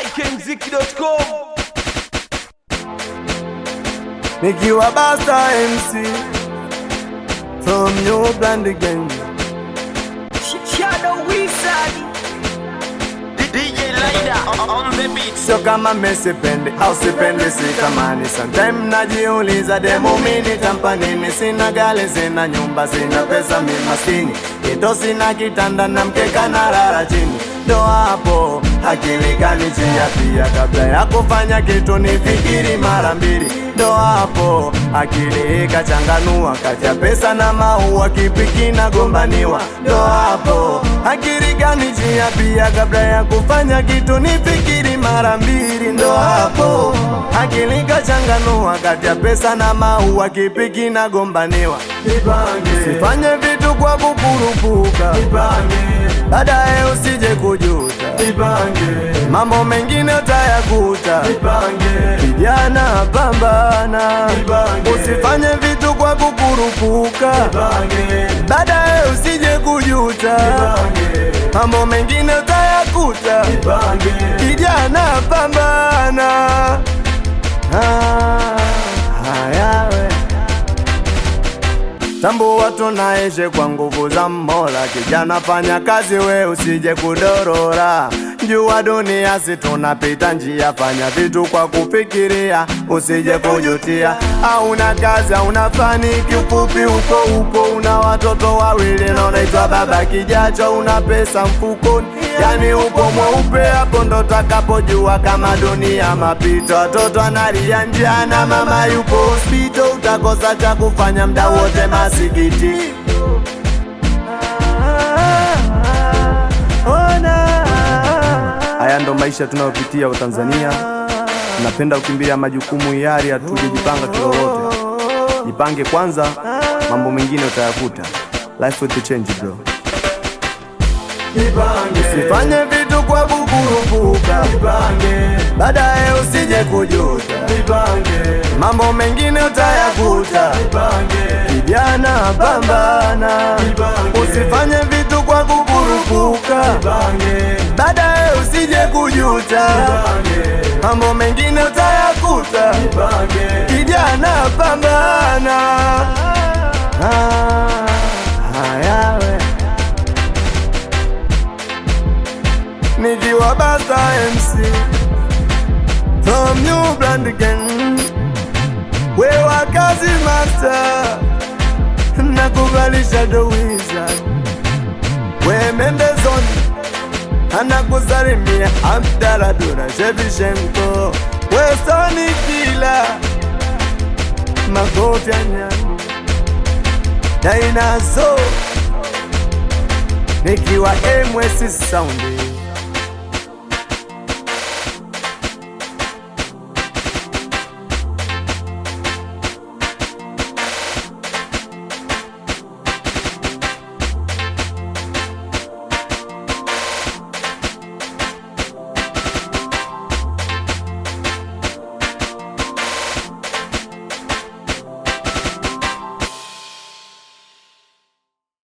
ikmziki.com. Nikiwa Basta MC from New Brand Gang. Shadow Wizard DJ Laida on the beat. Sio kama mesipende au sipendi sitamani. Sometime najiuliza demo mini tampa nini. Sina gari, sina nyumba, sina pesa, mimi maskini. Ito sina kitanda na mkeka na lala chini. Ndo hapo akili kanijia pia, kabla ya kufanya kitu nifikiri mara mbili. Ndo hapo akili ikachanganua, kati ya pesa na maua kipi kinagombaniwa. Ndo hapo akili kanijia pia, kabla ya kufanya kitu nifikiri mara mbili. Ndo hapo akili ikachanganua, kati ya pesa na maua kipi kinagombaniwa. Sifanye vitu kwa kukurupuka, baadaye usije kujuta. Mambo mengine utayakuta. Kijana pambana, usifanye vitu kwa kukurupuka, baadaye usije kujuta. Mambo mengine utayakuta. Kijana pambana. Hayawe tambua tunaishi kwa nguvu za Mola. Kijana fanya kazi, we usije kudorora. Jua dunia si tunapita njia, fanya vitu kwa kufikiria, usije kujutia. Hauna kazi, hauna faniki, ufupi uko una watoto wawili na unaitwa baba kijacho, una pesa mfukoni, yani upo mweupe. Hapo ndo takapojua kama dunia mapito. Watoto analia njaa na mama yupo hospital, utakosa cha kufanya mda wote masikiti. Haya ndo maisha tunayopitia wa Tanzania. Tunapenda kukimbia majukumu hiari, hatujijipanga kilolote. Jipange kwanza, mambo mengine utayakuta. Life will change bro. Usifanye vitu kwa kukurupuka, baadaye usije kujuta. Mambo mengine utayakuta. Kijana pambana, usifanye vitu kwa kukurupuka, baadaye usije kujuta. Mambo mengine utayakuta. Kijana pambana. Hayawe nikiwa Basta MC from New Brand Gang. Wewa kazi master, nakuvalisha Shadow Wizard. We Mendezoni anakusalimia Abdala Dura Shevishenko. We Soni Kila makofi ya nyani Dinosaur nikiwa MWS Sound.